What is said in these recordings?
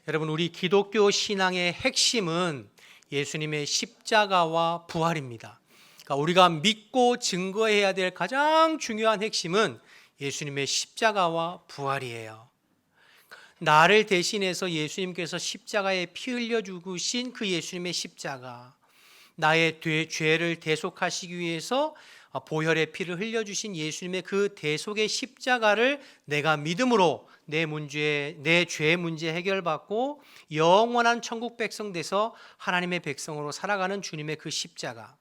여러분, 우리 기독교 신앙의 핵심은 예수님의 십자가와 부활입니다. 그러니까 우리가 믿고 증거해야 될 가장 중요한 핵심은 예수님의 십자가와 부활이에요. 나를 대신해서 예수님께서 십자가에 피 흘려 죽으신 그 예수님의 십자가, 나의 죄를 대속하시기 위해서 보혈의 피를 흘려주신 예수님의 그 대속의 십자가를 내가 믿음으로 내 죄 문제 해결받고 영원한 천국 백성 돼서 하나님의 백성으로 살아가는 주님의 그 십자가,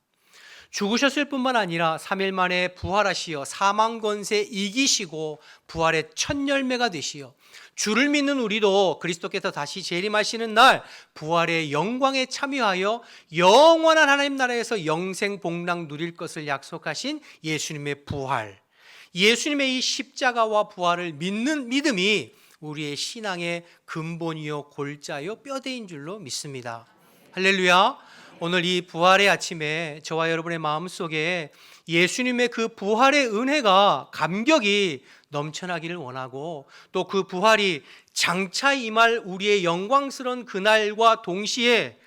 죽으셨을 뿐만 아니라 3일 만에 부활하시어 사망 권세 이기시고 부활의 첫 열매가 되시어 주를 믿는 우리도 그리스도께서 다시 재림하시는 날 부활의 영광에 참여하여 영원한 하나님 나라에서 영생 복락 누릴 것을 약속하신 예수님의 부활, 예수님의 이 십자가와 부활을 믿는 믿음이 우리의 신앙의 근본이요 골자요 뼈대인 줄로 믿습니다. 할렐루야. 오늘 이 부활의 아침에 저와 여러분의 마음속에 예수님의 그 부활의 은혜가 감격이 넘쳐나기를 원하고, 또 그 부활이 장차 임할 우리의 영광스러운 그날과 동시에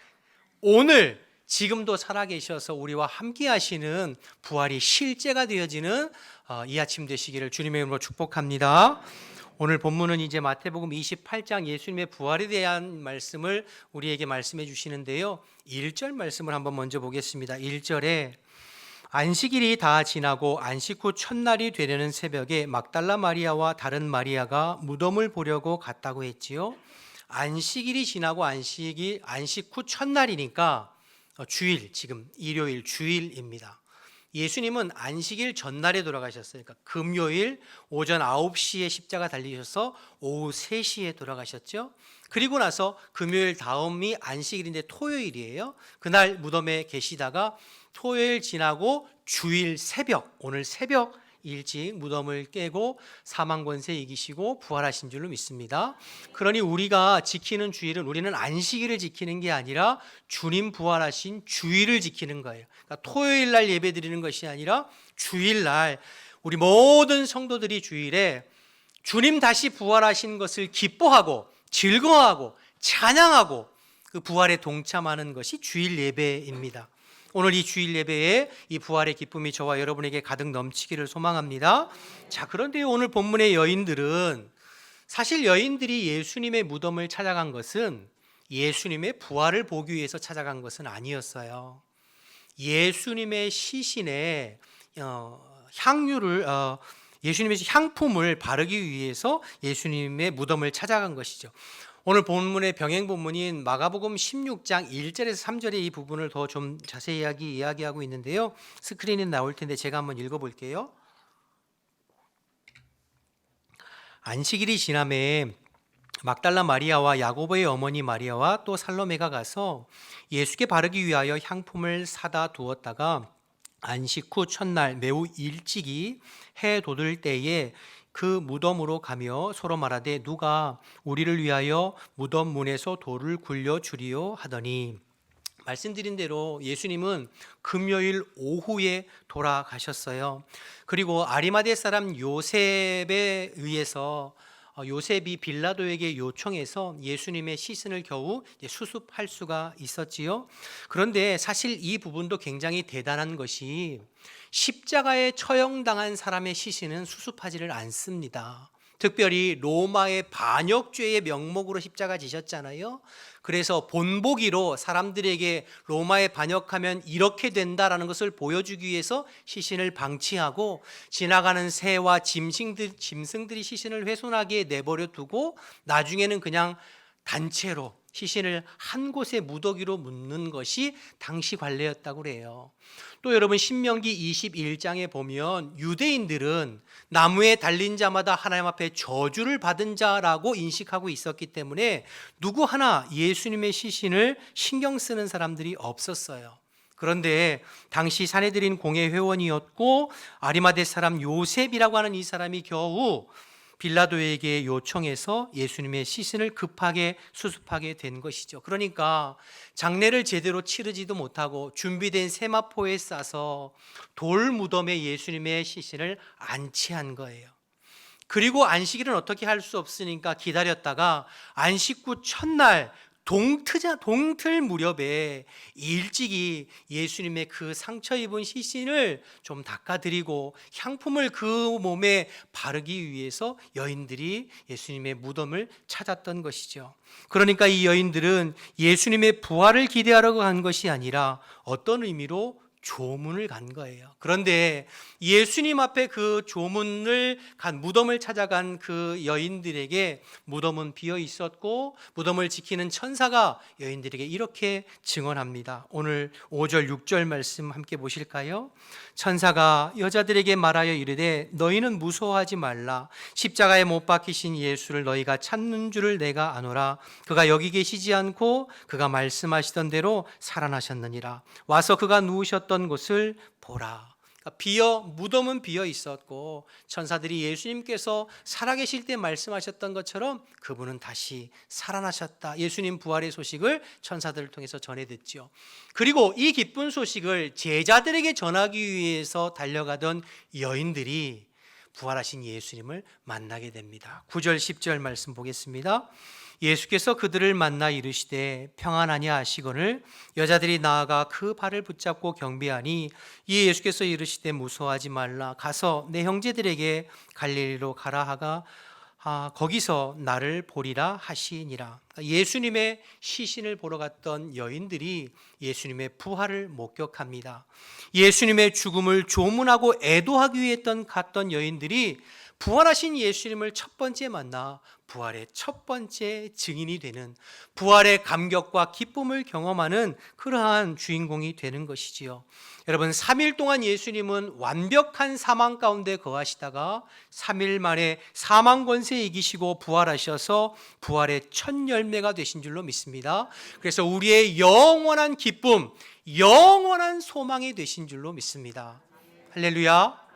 오늘 지금도 살아계셔서 우리와 함께 하시는 부활이 실제가 되어지는 이 아침 되시기를 주님의 이름으로 축복합니다. 오늘 본문은 이제 마태복음 28장 예수님의 부활에 대한 말씀을 우리에게 말씀해 주시는데요. 1절 말씀을 한번 먼저 보겠습니다. 1절에 안식일이 다 지나고 안식 후 첫날이 되려는 새벽에 막달라 마리아와 다른 마리아가 무덤을 보려고 갔다고 했지요. 안식일이 지나고 안식 후 첫날이니까 주일, 지금 일요일 주일입니다. 예수님은 안식일 전날에 돌아가셨어요. 그러니까 금요일 오전 9시에 십자가 달리셔서 오후 3시에 돌아가셨죠. 그리고 나서 금요일 다음이 안식일인데 토요일이에요. 그날 무덤에 계시다가 토요일 지나고 주일 새벽, 오늘 새벽 일찍 무덤을 깨고 사망 권세 이기시고 부활하신 줄로 믿습니다. 그러니 우리가 지키는 주일은, 우리는 안식일을 지키는 게 아니라 주님 부활하신 주일을 지키는 거예요. 그러니까 토요일 날 예배 드리는 것이 아니라 주일 날 우리 모든 성도들이 주일에 주님 다시 부활하신 것을 기뻐하고 즐거워하고 찬양하고 그 부활에 동참하는 것이 주일 예배입니다. 오늘 이 주일 예배에 이 부활의 기쁨이 저와 여러분에게 가득 넘치기를 소망합니다. 자, 그런데 오늘 본문의 여인들은, 사실 여인들이 예수님의 무덤을 찾아간 것은 예수님의 부활을 보기 위해서 찾아간 것은 아니었어요. 예수님의 시신에 예수님의 향품을 바르기 위해서 예수님의 무덤을 찾아간 것이죠. 오늘 본문의 병행 본문인 마가복음 16장 1절에서 3절의 이 부분을 더 좀 자세히 이야기하고 있는데요. 스크린에 나올 텐데 제가 한번 읽어볼게요. 안식일이 지남에 막달라 마리아와 야고보의 어머니 마리아와 또 살로메가 가서 예수께 바르기 위하여 향품을 사다 두었다가 안식 후 첫날 매우 일찍이 해 돋을 때에 그 무덤으로 가며 서로 말하되 누가 우리를 위하여 무덤 문에서 돌을 굴려 주리요 하더니, 말씀드린 대로 예수님은 금요일 오후에 돌아가셨어요. 그리고 아리마대 사람 요셉에 의해서 요셉이 빌라도에게 요청해서 예수님의 시신을 겨우 수습할 수가 있었지요. 그런데 사실 이 부분도 굉장히 대단한 것이, 십자가에 처형당한 사람의 시신은 수습하지를 않습니다. 특별히 로마의 반역죄의 명목으로 십자가 지셨잖아요. 그래서 본보기로 사람들에게 로마에 반역하면 이렇게 된다라는 것을 보여주기 위해서 시신을 방치하고 지나가는 새와 짐승들이 시신을 훼손하게 내버려 두고 나중에는 그냥 단체로 시신을 한 곳에 무더기로 묻는 것이 당시 관례였다고 그래요. 또 여러분 신명기 21장에 보면 유대인들은 나무에 달린 자마다 하나님 앞에 저주를 받은 자라고 인식하고 있었기 때문에 누구 하나 예수님의 시신을 신경 쓰는 사람들이 없었어요. 그런데 당시 산헤드린 공회 회원이었고 아리마대 사람 요셉이라고 하는 이 사람이 겨우 빌라도에게 요청해서 예수님의 시신을 급하게 수습하게 된 것이죠. 그러니까 장례를 제대로 치르지도 못하고 준비된 세마포에 싸서 돌 무덤에 예수님의 시신을 안치한 거예요. 그리고 안식일은 어떻게 할 수 없으니까 기다렸다가 안식구 첫날 동틀 무렵에 일찍이 예수님의 그 상처 입은 시신을 좀 닦아드리고 향품을 그 몸에 바르기 위해서 여인들이 예수님의 무덤을 찾았던 것이죠. 그러니까 이 여인들은 예수님의 부활을 기대하러 간 것이 아니라 어떤 의미로 조문을 간 거예요. 그런데 예수님 앞에 그 조문을 간 무덤을 찾아간 그 여인들에게 무덤은 비어 있었고 무덤을 지키는 천사가 여인들에게 이렇게 증언합니다. 오늘 5절 6절 말씀 함께 보실까요? 천사가 여자들에게 말하여 이르되 너희는 무서워하지 말라. 십자가에 못 박히신 예수를 너희가 찾는 줄을 내가 아노라. 그가 여기 계시지 않고 그가 말씀하시던 대로 살아나셨느니라. 와서 그가 누우셨던 곳을 보라. 무덤은 비어 있었고 천사들이 예수님께서 살아계실 때 말씀하셨던 것처럼 그분은 다시 살아나셨다. 예수님 부활의 소식을 천사들을 통해서 전해 듣죠. 그리고 이 기쁜 소식을 제자들에게 전하기 위해서 달려가던 여인들이 부활하신 예수님을 만나게 됩니다. 9절 10절 말씀 보겠습니다. 예수께서 그들을 만나 이르시되 평안하냐 하시거늘 여자들이 나아가 그 발을 붙잡고 경배하니 이에 예수께서 이르시되 무서워하지 말라. 가서 내 형제들에게 갈릴리로 가라 하가 거기서 나를 보리라 하시니라. 예수님의 시신을 보러 갔던 여인들이 예수님의 부활을 목격합니다. 예수님의 죽음을 조문하고 애도하기 위해 갔던 여인들이 부활하신 예수님을 첫 번째 만나 부활의 첫 번째 증인이 되는, 부활의 감격과 기쁨을 경험하는 그러한 주인공이 되는 것이지요. 여러분, 3일 동안 예수님은 완벽한 사망 가운데 거하시다가 3일 만에 사망 권세 이기시고 부활하셔서 부활의 첫 열매가 되신 줄로 믿습니다. 그래서 우리의 영원한 기쁨, 영원한 소망이 되신 줄로 믿습니다. 할렐루야.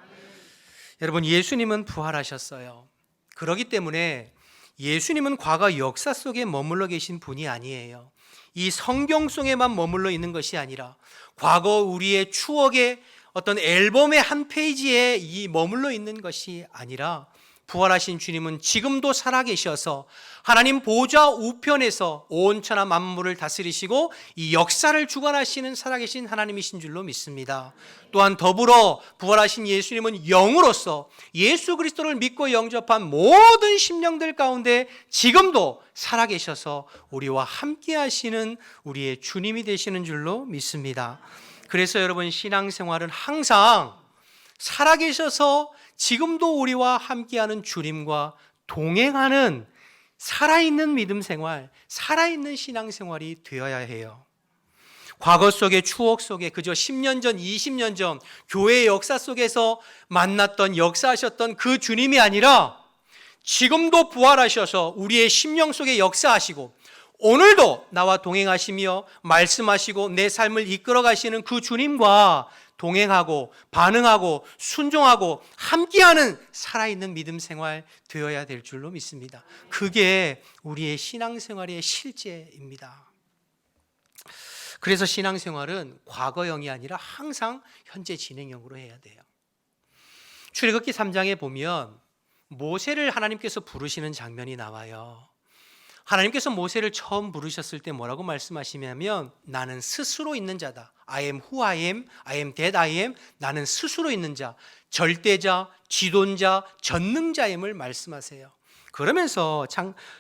여러분, 예수님은 부활하셨어요. 그렇기 때문에 예수님은 과거 역사 속에 머물러 계신 분이 아니에요. 이 성경 속에만 머물러 있는 것이 아니라 과거 우리의 추억의 어떤 앨범의 한 페이지에 머물러 있는 것이 아니라 부활하신 주님은 지금도 살아계셔서 하나님 보좌 우편에서 온 천하 만물을 다스리시고 이 역사를 주관하시는 살아계신 하나님이신 줄로 믿습니다. 또한 더불어 부활하신 예수님은 영으로서 예수 그리스도를 믿고 영접한 모든 심령들 가운데 지금도 살아계셔서 우리와 함께 하시는 우리의 주님이 되시는 줄로 믿습니다. 그래서 여러분, 신앙생활은 항상 살아계셔서 지금도 우리와 함께하는 주님과 동행하는 살아있는 믿음 생활, 살아있는 신앙생활이 되어야 해요. 과거 속의 추억 속에 그저 10년 전, 20년 전 교회의 역사 속에서 만났던, 역사하셨던 그 주님이 아니라 지금도 부활하셔서 우리의 심령 속에 역사하시고 오늘도 나와 동행하시며 말씀하시고 내 삶을 이끌어 가시는 그 주님과 동행하고 반응하고 순종하고 함께하는 살아있는 믿음 생활 되어야 될 줄로 믿습니다. 그게 우리의 신앙생활의 실제입니다. 그래서 신앙생활은 과거형이 아니라 항상 현재 진행형으로 해야 돼요. 출애굽기 3장에 보면 모세를 하나님께서 부르시는 장면이 나와요. 하나님께서 모세를 처음 부르셨을 때 뭐라고 말씀하시냐면 나는 스스로 있는 자다. I am who I am, I am that I am. 나는 스스로 있는 자, 절대자, 지존자, 전능자임을 말씀하세요. 그러면서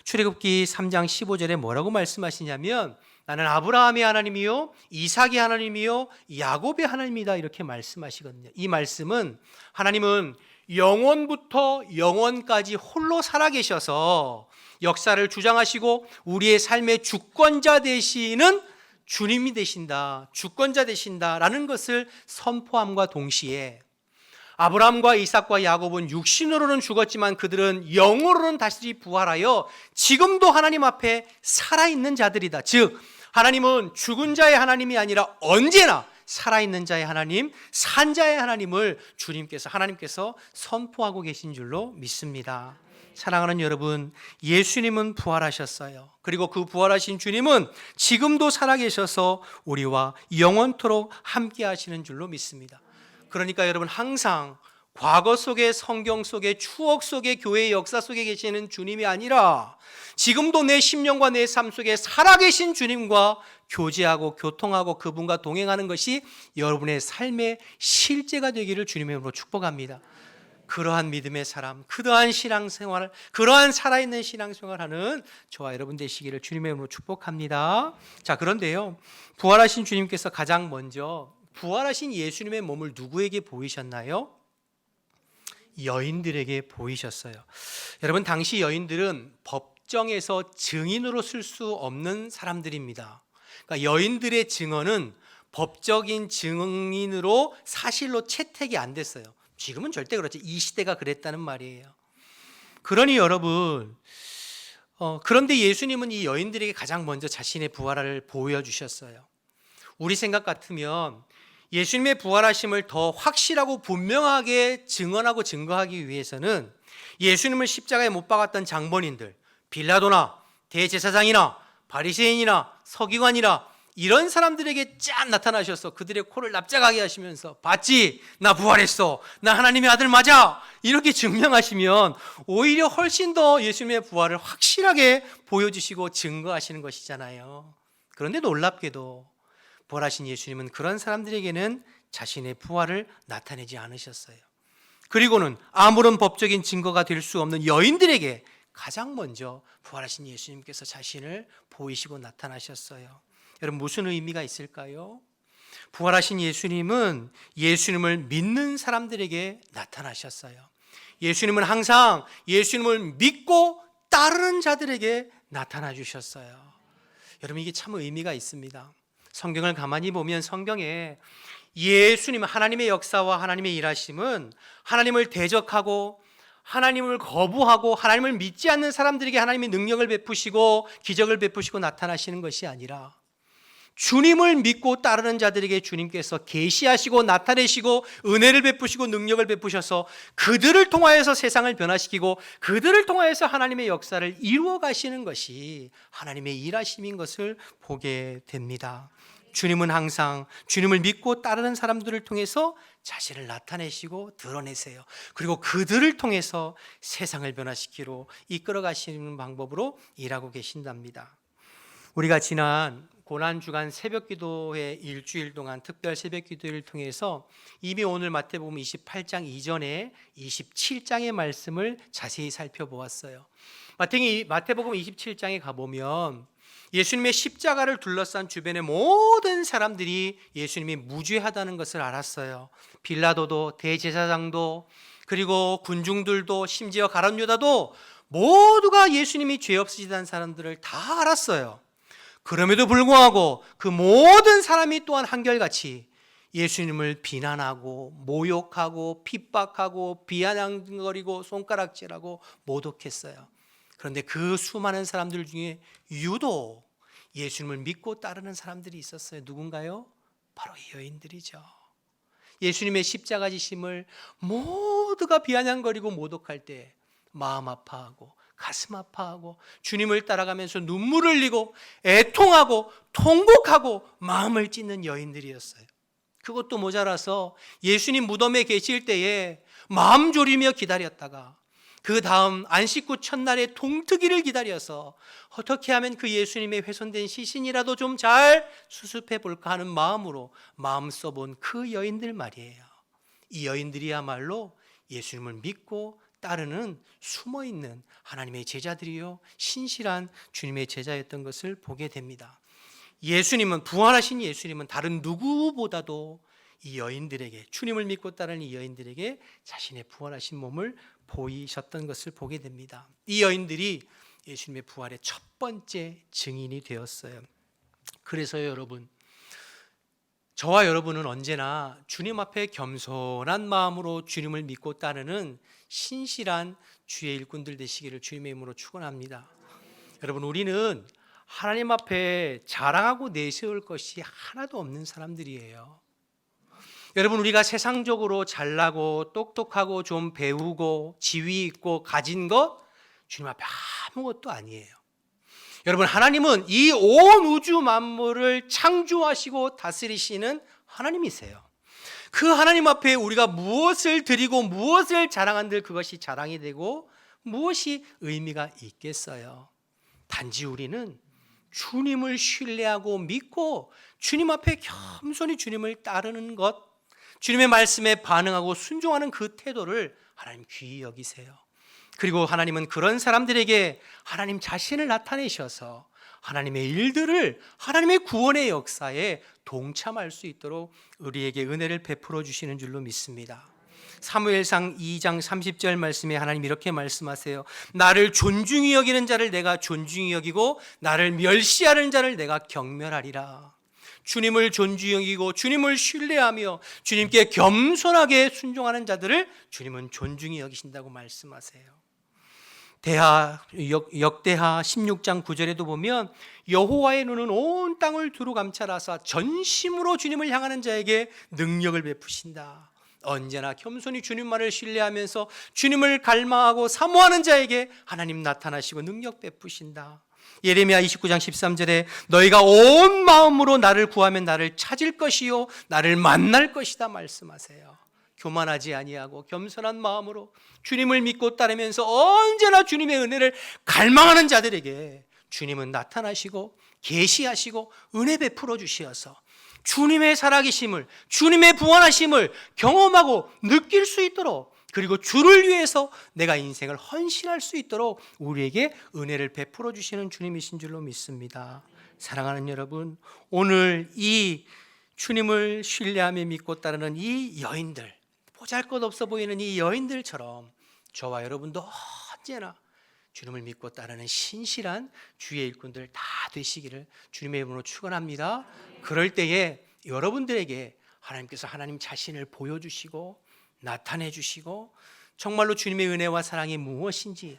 출애굽기 3장 15절에 뭐라고 말씀하시냐면 나는 아브라함의 하나님이요 이삭의 하나님이요 야곱의 하나님이다, 이렇게 말씀하시거든요. 이 말씀은 하나님은 영원부터 영원까지 홀로 살아계셔서 역사를 주장하시고 우리의 삶의 주권자 되시는 주님이 되신다, 주권자 되신다라는 것을 선포함과 동시에 아브라함과 이삭과 야곱은 육신으로는 죽었지만 그들은 영으로는 다시 부활하여 지금도 하나님 앞에 살아있는 자들이다. 즉 하나님은 죽은 자의 하나님이 아니라 언제나 살아있는 자의 하나님, 산 자의 하나님을 하나님께서 선포하고 계신 줄로 믿습니다. 사랑하는 여러분, 예수님은 부활하셨어요. 그리고 그 부활하신 주님은 지금도 살아계셔서 우리와 영원토록 함께 하시는 줄로 믿습니다. 그러니까 여러분, 항상 과거 속에, 성경 속에, 추억 속에, 교회의 역사 속에 계시는 주님이 아니라 지금도 내 심령과 내 삶 속에 살아계신 주님과 교제하고 교통하고 그분과 동행하는 것이 여러분의 삶의 실제가 되기를 주님의 이름으로 축복합니다. 그러한 믿음의 사람, 그러한 신앙생활, 그러한 살아있는 신앙생활하는 저와 여러분 되시기를 주님의 이름으로 축복합니다. 자, 그런데요, 부활하신 주님께서 가장 먼저 부활하신 예수님의 몸을 누구에게 보이셨나요? 여인들에게 보이셨어요. 여러분, 당시 여인들은 법정에서 증인으로 쓸 수 없는 사람들입니다. 그러니까 여인들의 증언은 법적인 증인으로 사실로 채택이 안 됐어요. 지금은 절대 그렇지. 이 시대가 그랬다는 말이에요. 그러니 여러분, 그런데 예수님은 이 여인들에게 가장 먼저 자신의 부활을 보여주셨어요. 우리 생각 같으면 예수님의 부활하심을 더 확실하고 분명하게 증언하고 증거하기 위해서는 예수님을 십자가에 못 박았던 장본인들, 빌라도나 대제사장이나 바리새인이나 서기관이나 이런 사람들에게 짠 나타나셔서 그들의 코를 납작하게 하시면서 봤지? 나 부활했어. 나 하나님의 아들 맞아. 이렇게 증명하시면 오히려 훨씬 더 예수님의 부활을 확실하게 보여주시고 증거하시는 것이잖아요. 그런데 놀랍게도 부활하신 예수님은 그런 사람들에게는 자신의 부활을 나타내지 않으셨어요. 그리고는 아무런 법적인 증거가 될 수 없는 여인들에게 가장 먼저 부활하신 예수님께서 자신을 보이시고 나타나셨어요. 여러분, 무슨 의미가 있을까요? 부활하신 예수님은 예수님을 믿는 사람들에게 나타나셨어요. 예수님은 항상 예수님을 믿고 따르는 자들에게 나타나 주셨어요. 여러분, 이게 참 의미가 있습니다. 성경을 가만히 보면 성경에 예수님, 하나님의 역사와 하나님의 일하심은 하나님을 대적하고 하나님을 거부하고 하나님을 믿지 않는 사람들에게 하나님의 능력을 베푸시고 기적을 베푸시고 나타나시는 것이 아니라 주님을 믿고 따르는 자들에게 주님께서 계시하시고 나타내시고 은혜를 베푸시고 능력을 베푸셔서 그들을 통하여서 세상을 변화시키고 그들을 통하여서 하나님의 역사를 이루어 가시는 것이 하나님의 일하심인 것을 보게 됩니다. 주님은 항상 주님을 믿고 따르는 사람들을 통해서 자신을 나타내시고 드러내세요. 그리고 그들을 통해서 세상을 변화시키러 이끌어 가시는 방법으로 일하고 계신답니다. 우리가 지난 고난주간 새벽기도회 일주일 동안 특별 새벽기도를 통해서 이미 오늘 마태복음 28장 이전에 27장의 말씀을 자세히 살펴보았어요. 마태복음 27장에 가보면 예수님의 십자가를 둘러싼 주변의 모든 사람들이 예수님이 무죄하다는 것을 알았어요. 빌라도도 대제사장도 그리고 군중들도 심지어 가룟 유다도 모두가 예수님이 죄 없으시다는 사람들을 다 알았어요. 그럼에도 불구하고 그 모든 사람이 또한 한결같이 예수님을 비난하고 모욕하고 핍박하고 비아냥거리고 손가락질하고 모독했어요. 그런데 그 수많은 사람들 중에 유독 예수님을 믿고 따르는 사람들이 있었어요. 누군가요? 바로 이 여인들이죠. 예수님의 십자가 지심을 모두가 비아냥거리고 모독할 때 마음 아파하고 가슴 아파하고 주님을 따라가면서 눈물을 흘리고 애통하고 통곡하고 마음을 찢는 여인들이었어요. 그것도 모자라서 예수님 무덤에 계실 때에 마음 졸이며 기다렸다가 그 다음 안식구 첫날의 동트기를 기다려서 어떻게 하면 그 예수님의 훼손된 시신이라도 좀 잘 수습해 볼까 하는 마음으로 마음 써본 그 여인들 말이에요. 이 여인들이야말로 예수님을 믿고 따르는 숨어있는 하나님의 제자들이요 신실한 주님의 제자였던 것을 보게 됩니다. 예수님은 부활하신 예수님은 다른 누구보다도 이 여인들에게 주님을 믿고 따르는 이 여인들에게 자신의 부활하신 몸을 보이셨던 것을 보게 됩니다. 이 여인들이 예수님의 부활의 첫 번째 증인이 되었어요. 그래서요 여러분, 저와 여러분은 언제나 주님 앞에 겸손한 마음으로 주님을 믿고 따르는 신실한 주의 일꾼들 되시기를 주님의 이름으로 축원합니다. 여러분, 우리는 하나님 앞에 자랑하고 내세울 것이 하나도 없는 사람들이에요. 여러분, 우리가 세상적으로 잘나고 똑똑하고 좀 배우고 지위 있고 가진 것 주님 앞에 아무것도 아니에요. 여러분, 하나님은 이 온 우주 만물을 창조하시고 다스리시는 하나님이세요. 그 하나님 앞에 우리가 무엇을 드리고 무엇을 자랑한들 그것이 자랑이 되고 무엇이 의미가 있겠어요? 단지 우리는 주님을 신뢰하고 믿고 주님 앞에 겸손히 주님을 따르는 것, 주님의 말씀에 반응하고 순종하는 그 태도를 하나님 귀히 여기세요. 그리고 하나님은 그런 사람들에게 하나님 자신을 나타내셔서 하나님의 일들을 하나님의 구원의 역사에 동참할 수 있도록 우리에게 은혜를 베풀어 주시는 줄로 믿습니다. 사무엘상 2장 30절 말씀에 하나님 이렇게 말씀하세요. 나를 존중히 여기는 자를 내가 존중히 여기고 나를 멸시하는 자를 내가 경멸하리라. 주님을 존중히 여기고 주님을 신뢰하며 주님께 겸손하게 순종하는 자들을 주님은 존중히 여기신다고 말씀하세요. 역대하 16장 9절에도 보면 여호와의 눈은 온 땅을 두루 감찰하사 전심으로 주님을 향하는 자에게 능력을 베푸신다. 언제나 겸손히 주님만을 신뢰하면서 주님을 갈망하고 사모하는 자에게 하나님 나타나시고 능력 베푸신다. 예레미야 29장 13절에 너희가 온 마음으로 나를 구하면 나를 찾을 것이요 나를 만날 것이다 말씀하세요. 교만하지 아니하고 겸손한 마음으로 주님을 믿고 따르면서 언제나 주님의 은혜를 갈망하는 자들에게 주님은 나타나시고 계시하시고 은혜 베풀어 주시어서 주님의 살아계심을, 주님의 부활하심을 경험하고 느낄 수 있도록, 그리고 주를 위해서 내가 인생을 헌신할 수 있도록 우리에게 은혜를 베풀어 주시는 주님이신 줄로 믿습니다. 사랑하는 여러분, 오늘 이 주님을 신뢰하며 믿고 따르는 이 여인들, 보잘것없어 보이는 이 여인들처럼 저와 여러분도 언제나 주님을 믿고 따르는 신실한 주의 일꾼들 다 되시기를 주님의 이름으로 축원합니다. 그럴 때에 여러분들에게 하나님께서 하나님 자신을 보여주시고 나타내 주시고 정말로 주님의 은혜와 사랑이 무엇인지,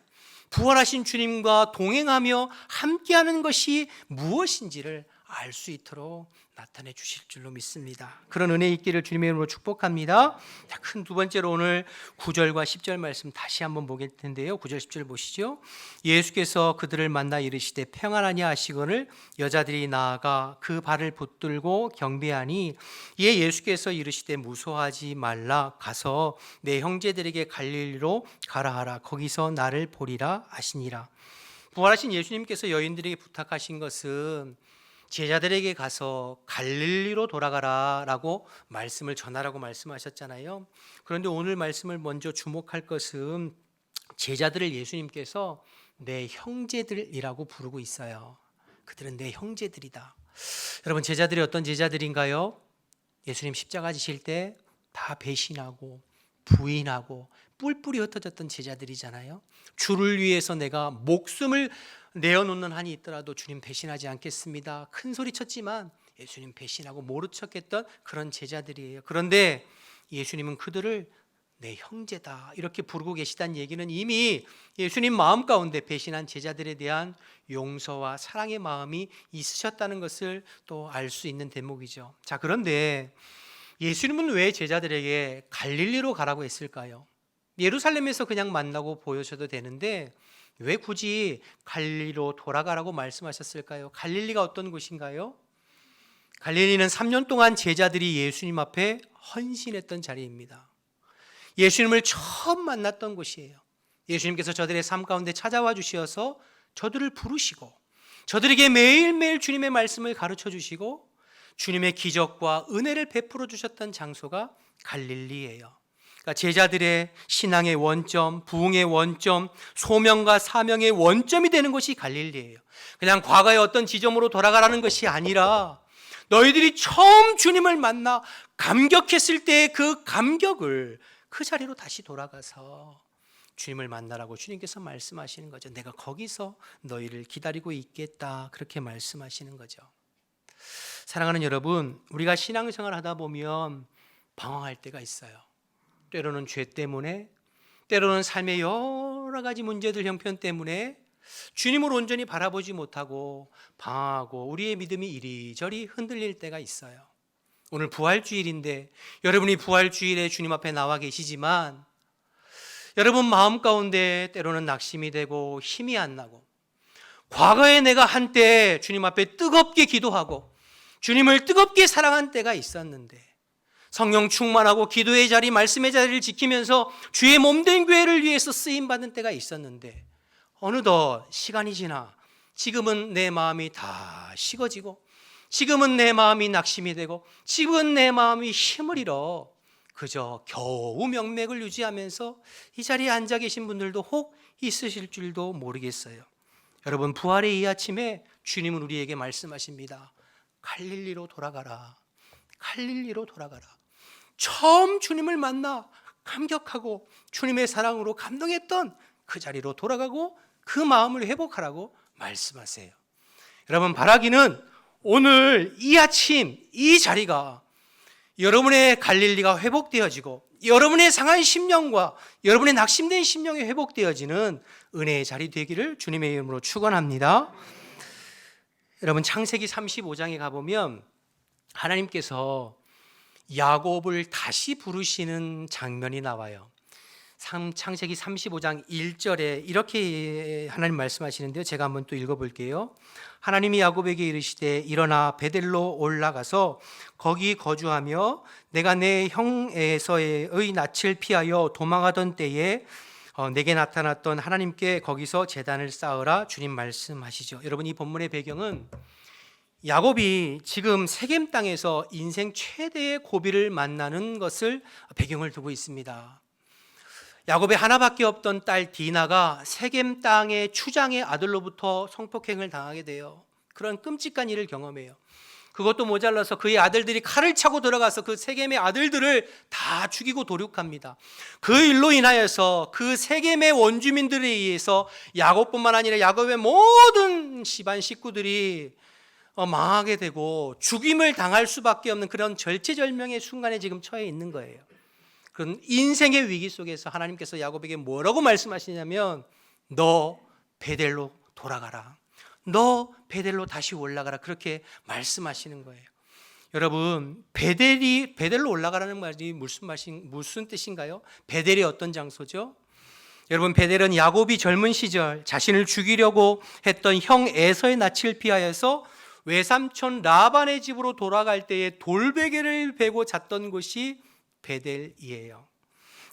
부활하신 주님과 동행하며 함께하는 것이 무엇인지를 알 수 있도록 나타내 주실 줄로 믿습니다. 그런 은혜 있기를 주님의 이름으로 축복합니다. 큰 두 번째로 오늘 9절과 10절 말씀 다시 한번 보게 텐데요. 9절 10절 보시죠. 예수께서 그들을 만나 이르시되 평안하냐 하시거늘 여자들이 나아가 그 발을 붙들고 경배하니 이에 예수께서 이르시되 무서워하지 말라 가서 내 형제들에게 갈릴리로 가라 하라 거기서 나를 보리라 하시니라. 부활하신 예수님께서 여인들에게 부탁하신 것은 제자들에게 가서 갈릴리로 돌아가라 라고 말씀을 전하라고 말씀하셨잖아요. 그런데 오늘 말씀을 먼저 주목할 것은 제자들을 예수님께서 내 형제들이라고 부르고 있어요. 그들은 내 형제들이다. 여러분, 제자들이 어떤 제자들인가요? 예수님 십자가 지실 때 다 배신하고 부인하고 뿔뿔이 흩어졌던 제자들이잖아요. 주를 위해서 내가 목숨을 내어놓는 한이 있더라도 주님 배신하지 않겠습니다. 큰 소리 쳤지만 예수님 배신하고 모른 척했던 그런 제자들이에요. 그런데 예수님은 그들을 내 형제다 이렇게 부르고 계시다는 얘기는 이미 예수님 마음 가운데 배신한 제자들에 대한 용서와 사랑의 마음이 있으셨다는 것을 또 알 수 있는 대목이죠. 자, 그런데 예수님은 왜 제자들에게 갈릴리로 가라고 했을까요? 예루살렘에서 그냥 만나고 보여줘도 되는데 왜 굳이 갈릴리로 돌아가라고 말씀하셨을까요? 갈릴리가 어떤 곳인가요? 갈릴리는 3년 동안 제자들이 예수님 앞에 헌신했던 자리입니다. 예수님을 처음 만났던 곳이에요. 예수님께서 저들의 삶 가운데 찾아와 주셔서 저들을 부르시고 저들에게 매일매일 주님의 말씀을 가르쳐 주시고 주님의 기적과 은혜를 베풀어 주셨던 장소가 갈릴리예요. 그러니까 제자들의 신앙의 원점, 부흥의 원점, 소명과 사명의 원점이 되는 것이 갈릴리예요. 그냥 과거의 어떤 지점으로 돌아가라는 것이 아니라 너희들이 처음 주님을 만나 감격했을 때의 그 감격을 그 자리로 다시 돌아가서 주님을 만나라고 주님께서 말씀하시는 거죠. 내가 거기서 너희를 기다리고 있겠다, 그렇게 말씀하시는 거죠. 사랑하는 여러분, 우리가 신앙생활 하다 보면 방황할 때가 있어요. 때로는 죄 때문에, 때로는 삶의 여러 가지 문제들 형편 때문에 주님을 온전히 바라보지 못하고 방황하고 우리의 믿음이 이리저리 흔들릴 때가 있어요. 오늘 부활주일인데 여러분이 부활주일에 주님 앞에 나와 계시지만 여러분 마음 가운데 때로는 낙심이 되고 힘이 안 나고, 과거에 내가 한때 주님 앞에 뜨겁게 기도하고 주님을 뜨겁게 사랑한 때가 있었는데 성령 충만하고 기도의 자리, 말씀의 자리를 지키면서 주의 몸된 교회를 위해서 쓰임받는 때가 있었는데 어느덧 시간이 지나 지금은 내 마음이 다 식어지고 지금은 내 마음이 낙심이 되고 지금은 내 마음이 힘을 잃어 그저 겨우 명맥을 유지하면서 이 자리에 앉아 계신 분들도 혹 있으실 줄도 모르겠어요. 여러분, 부활의 이 아침에 주님은 우리에게 말씀하십니다. 갈릴리로 돌아가라. 갈릴리로 돌아가라. 처음 주님을 만나 감격하고 주님의 사랑으로 감동했던 그 자리로 돌아가고 그 마음을 회복하라고 말씀하세요. 여러분, 바라기는 오늘 이 아침 이 자리가 여러분의 갈릴리가 회복되어지고 여러분의 상한 심령과 여러분의 낙심된 심령이 회복되어지는 은혜의 자리 되기를 주님의 이름으로 축원합니다. 여러분, 창세기 35장에 가보면 하나님께서 야곱을 다시 부르시는 장면이 나와요. 창세기 35장 1절에 이렇게 하나님 말씀하시는데요. 제가 한번 또 읽어볼게요. 하나님이 야곱에게 이르시되 일어나 베델로 올라가서 거기 거주하며 내가 내 형 에서의 낯을 피하여 도망하던 때에 내게 나타났던 하나님께 거기서 제단을 쌓으라. 주님 말씀하시죠. 여러분, 이 본문의 배경은 야곱이 지금 세겜 땅에서 인생 최대의 고비를 만나는 것을 배경을 두고 있습니다. 야곱의 하나밖에 없던 딸 디나가 세겜 땅의 추장의 아들로부터 성폭행을 당하게 돼요. 그런 끔찍한 일을 경험해요. 그것도 모자라서 그의 아들들이 칼을 차고 들어가서 그 세겜의 아들들을 다 죽이고 도륙합니다. 그 일로 인하여서 그 세겜의 원주민들에 의해서 야곱뿐만 아니라 야곱의 모든 집안 식구들이 망하게 되고 죽임을 당할 수밖에 없는 그런 절체절명의 순간에 지금 처해 있는 거예요. 그런 인생의 위기 속에서 하나님께서 야곱에게 뭐라고 말씀하시냐면 너 베델로 돌아가라. 너 베델로 다시 올라가라. 그렇게 말씀하시는 거예요. 여러분, 베델로 올라가라는 말이 무슨 뜻인가요? 베델이 어떤 장소죠? 여러분, 베델은 야곱이 젊은 시절 자신을 죽이려고 했던 형 에서의 낯을 피하여서 외삼촌 라반의 집으로 돌아갈 때에 돌베개를 베고 잤던 곳이 베델이에요.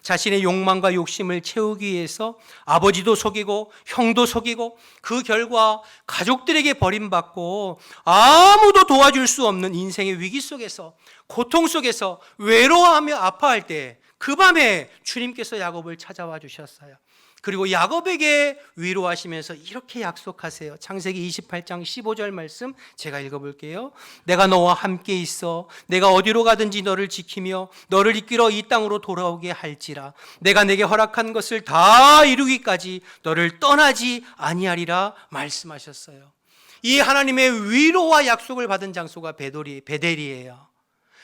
자신의 욕망과 욕심을 채우기 위해서 아버지도 속이고 형도 속이고 그 결과 가족들에게 버림받고 아무도 도와줄 수 없는 인생의 위기 속에서 고통 속에서 외로워하며 아파할 때 그 밤에 주님께서 야곱을 찾아와 주셨어요. 그리고 야곱에게 위로하시면서 이렇게 약속하세요. 창세기 28장 15절 말씀 제가 읽어볼게요. 내가 너와 함께 있어 내가 어디로 가든지 너를 지키며 너를 이끌어 이 땅으로 돌아오게 할지라. 내가 내게 허락한 것을 다 이루기까지 너를 떠나지 아니하리라 말씀하셨어요. 이 하나님의 위로와 약속을 받은 장소가 베델이에요.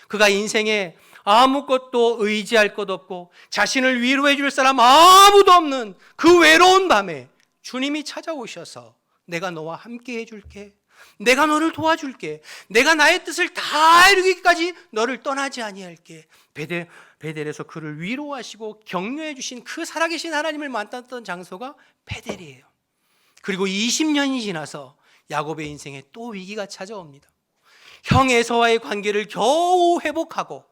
그가 인생에 아무것도 의지할 것 없고 자신을 위로해 줄 사람 아무도 없는 그 외로운 밤에 주님이 찾아오셔서 내가 너와 함께 해줄게. 내가 너를 도와줄게. 내가 나의 뜻을 다 이루기까지 너를 떠나지 아니할게. 베델에서 그를 위로하시고 격려해 주신 그 살아계신 하나님을 만났던 장소가 베델이에요. 그리고 20년이 지나서 야곱의 인생에 또 위기가 찾아옵니다. 형 에서와의 관계를 겨우 회복하고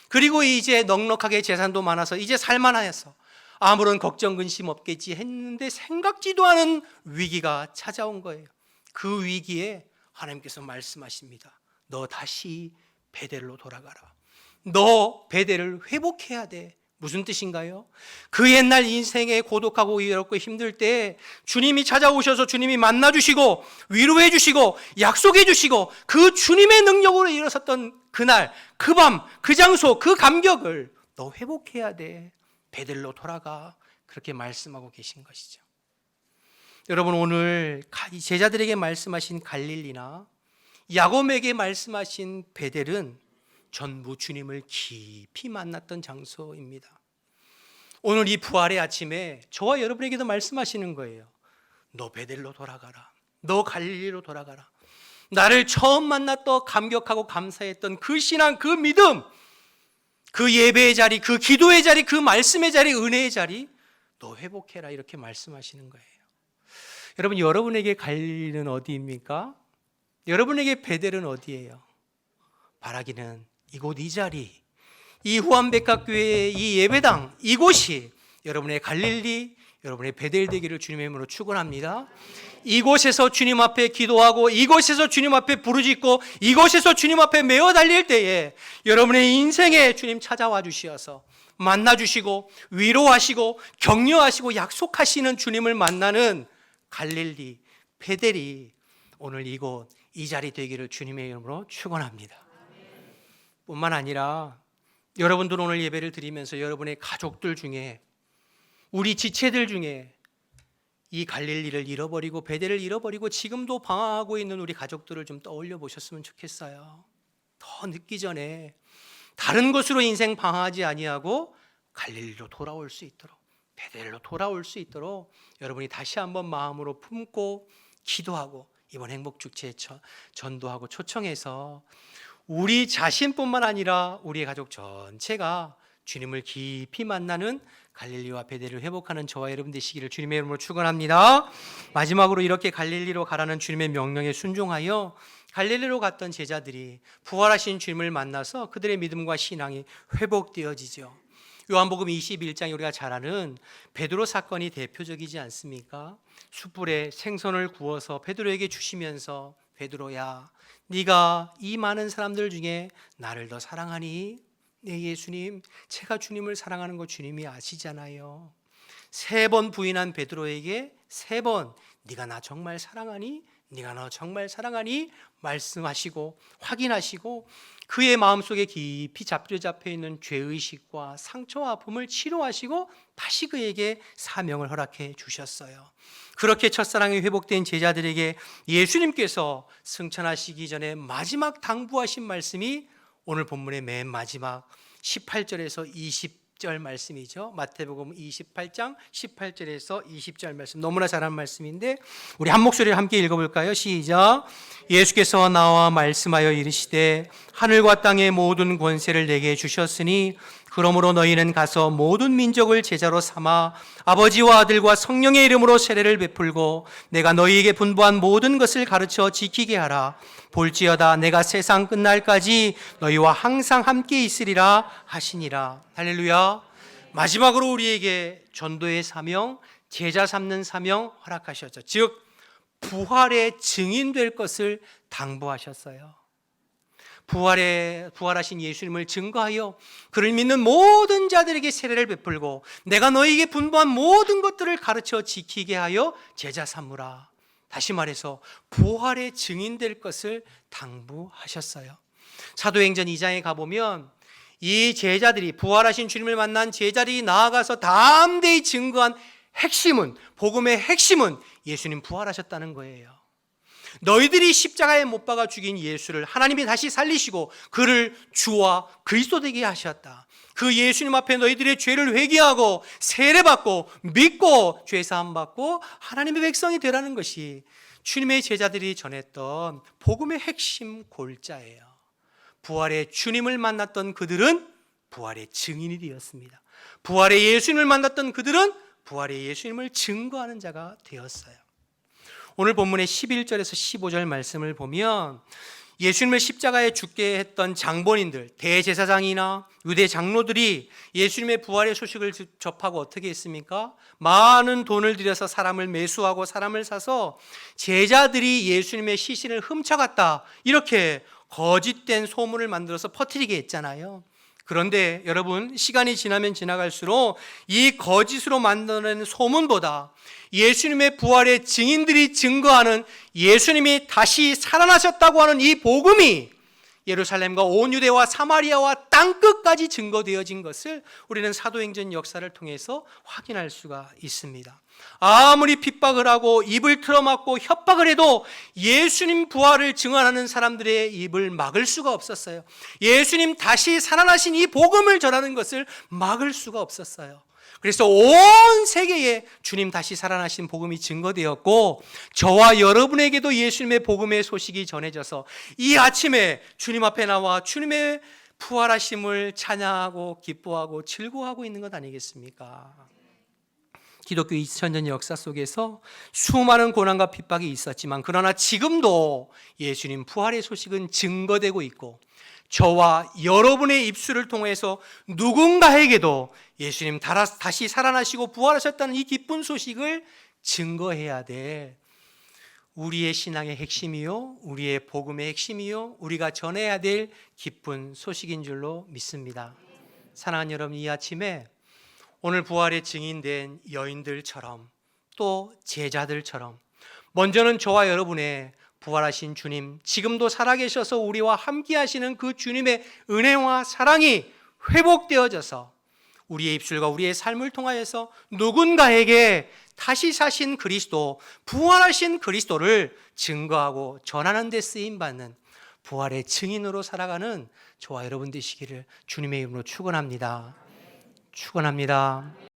그리고 이제 넉넉하게 재산도 많아서 이제 살만하여서 아무런 걱정 근심 없겠지 했는데 생각지도 않은 위기가 찾아온 거예요. 그 위기에 하나님께서 말씀하십니다. 너 다시 베델로 돌아가라. 너 베델을 회복해야 돼. 무슨 뜻인가요? 그 옛날 인생에 고독하고 외롭고 힘들 때 주님이 찾아오셔서 주님이 만나주시고 위로해 주시고 약속해 주시고 그 주님의 능력으로 일어섰던 그날 그 밤 그 장소 그 감격을 너 회복해야 돼. 베델로 돌아가. 그렇게 말씀하고 계신 것이죠. 여러분, 오늘 제자들에게 말씀하신 갈릴리나 야곱에게 말씀하신 베델은 전부 주님을 깊이 만났던 장소입니다. 오늘 이 부활의 아침에 저와 여러분에게도 말씀하시는 거예요. 너 베델로 돌아가라. 너 갈릴리로 돌아가라. 나를 처음 만났던 감격하고 감사했던 그 신앙, 그 믿음, 그 예배의 자리, 그 기도의 자리, 그 말씀의 자리, 은혜의 자리 너 회복해라. 이렇게 말씀하시는 거예요. 여러분, 여러분에게 갈릴리는 어디입니까? 여러분에게 베델은 어디예요? 바라기는 이곳 이 자리, 이 후암백합교회의 이 예배당, 이곳이 여러분의 갈릴리, 여러분의 베델 되기를 주님의 이름으로 축원합니다. 이곳에서 주님 앞에 기도하고 이곳에서 주님 앞에 부르짖고 이곳에서 주님 앞에 메어 달릴 때에 여러분의 인생에 주님 찾아와 주시어서 만나 주시고 위로하시고 격려하시고 약속하시는 주님을 만나는 갈릴리, 베델이 오늘 이곳 이 자리 되기를 주님의 이름으로 축원합니다. 뿐만 아니라 여러분들 오늘 예배를 드리면서 여러분의 가족들 중에, 우리 지체들 중에 이 갈릴리를 잃어버리고 베델을 잃어버리고 지금도 방황하고 있는 우리 가족들을 좀 떠올려 보셨으면 좋겠어요. 더 늦기 전에 다른 곳으로 인생 방황하지 아니하고 갈릴리로 돌아올 수 있도록, 베델로 돌아올 수 있도록 여러분이 다시 한번 마음으로 품고 기도하고 이번 행복축제에 전도하고 초청해서 우리 자신뿐만 아니라 우리의 가족 전체가 주님을 깊이 만나는 갈릴리와 베델을 회복하는 저와 여러분 되시기를 주님의 이름으로 축원합니다. 마지막으로 이렇게 갈릴리로 가라는 주님의 명령에 순종하여 갈릴리로 갔던 제자들이 부활하신 주님을 만나서 그들의 믿음과 신앙이 회복되어지죠. 요한복음 21장에 우리가 잘 아는 베드로 사건이 대표적이지 않습니까? 숯불에 생선을 구워서 베드로에게 주시면서 베드로야, 네가 이 많은 사람들 중에 나를 더 사랑하니? 네 예수님, 제가 주님을 사랑하는 거 주님이 아시잖아요. 3번 부인한 베드로에게 3번 네가 나 정말 사랑하니? 네가 나 정말 사랑하니? 말씀하시고 확인하시고 그의 마음속에 깊이 잡혀 있는 죄의식과 상처와 아픔을 치료하시고 다시 그에게 사명을 허락해 주셨어요. 그렇게 첫사랑이 회복된 제자들에게 예수님께서 승천하시기 전에 마지막 당부하신 말씀이 오늘 본문의 맨 마지막 18절에서 20절 말씀이죠. 마태복음 28장 18절에서 20절 말씀, 너무나 잘한 말씀인데 우리 한 목소리를 함께 읽어볼까요? 시작. 예수께서 나와 말씀하여 이르시되 하늘과 땅의 모든 권세를 내게 주셨으니 그러므로 너희는 가서 모든 민족을 제자로 삼아 아버지와 아들과 성령의 이름으로 세례를 베풀고 내가 너희에게 분부한 모든 것을 가르쳐 지키게 하라. 볼지어다 내가 세상 끝날까지 너희와 항상 함께 있으리라 하시니라. 할렐루야. 마지막으로 우리에게 전도의 사명, 제자 삼는 사명 허락하셨죠. 즉 부활의 증인 될 것을 당부하셨어요. 부활하신 예수님을 증거하여 그를 믿는 모든 자들에게 세례를 베풀고 내가 너희에게 분부한 모든 것들을 가르쳐 지키게 하여 제자 삼으라. 다시 말해서 부활의 증인 될 것을 당부하셨어요. 사도행전 2장에 가보면 이 제자들이, 부활하신 주님을 만난 제자들이 나아가서 담대히 증거한 핵심은, 복음의 핵심은 예수님 부활하셨다는 거예요. 너희들이 십자가에 못 박아 죽인 예수를 하나님이 다시 살리시고 그를 주와 그리스도 되게 하셨다. 그 예수님 앞에 너희들의 죄를 회개하고 세례받고 믿고 죄사함 받고 하나님의 백성이 되라는 것이 주님의 제자들이 전했던 복음의 핵심 골자예요. 부활의 주님을 만났던 그들은 부활의 증인이 되었습니다. 부활의 예수님을 만났던 그들은 부활의 예수님을 증거하는 자가 되었어요. 오늘 본문의 11절에서 15절 말씀을 보면 예수님을 십자가에 죽게 했던 장본인들, 대제사장이나 유대 장로들이 예수님의 부활의 소식을 접하고 어떻게 했습니까? 많은 돈을 들여서 사람을 매수하고 사람을 사서 제자들이 예수님의 시신을 훔쳐갔다, 이렇게 거짓된 소문을 만들어서 퍼뜨리게 했잖아요. 그런데 여러분, 시간이 지나면 지나갈수록 이 거짓으로 만들어낸 소문보다 예수님의 부활의 증인들이 증거하는 예수님이 다시 살아나셨다고 하는 이 복음이 예루살렘과 온 유대와 사마리아와 땅끝까지 증거되어진 것을 우리는 사도행전 역사를 통해서 확인할 수가 있습니다. 아무리 핍박을 하고 입을 틀어막고 협박을 해도 예수님 부활을 증언하는 사람들의 입을 막을 수가 없었어요. 예수님 다시 살아나신 이 복음을 전하는 것을 막을 수가 없었어요. 그래서 온 세계에 주님 다시 살아나신 복음이 증거되었고 저와 여러분에게도 예수님의 복음의 소식이 전해져서 이 아침에 주님 앞에 나와 주님의 부활하심을 찬양하고 기뻐하고 즐거워하고 있는 것 아니겠습니까? 기독교 2000년 역사 속에서 수많은 고난과 핍박이 있었지만 그러나 지금도 예수님 부활의 소식은 증거되고 있고 저와 여러분의 입술을 통해서 누군가에게도 예수님 다시 살아나시고 부활하셨다는 이 기쁜 소식을 증거해야 돼. 우리의 신앙의 핵심이요, 우리의 복음의 핵심이요, 우리가 전해야 될 기쁜 소식인 줄로 믿습니다. 사랑하는 여러분, 이 아침에 오늘 부활의 증인된 여인들처럼 또 제자들처럼 먼저는 저와 여러분의 부활하신 주님, 지금도 살아계셔서 우리와 함께 하시는 그 주님의 은혜와 사랑이 회복되어져서 우리의 입술과 우리의 삶을 통하여서 누군가에게 다시 사신 그리스도, 부활하신 그리스도를 증거하고 전하는 데 쓰임받는 부활의 증인으로 살아가는 저와 여러분 되시기를 주님의 이름으로 축원합니다. 축원합니다.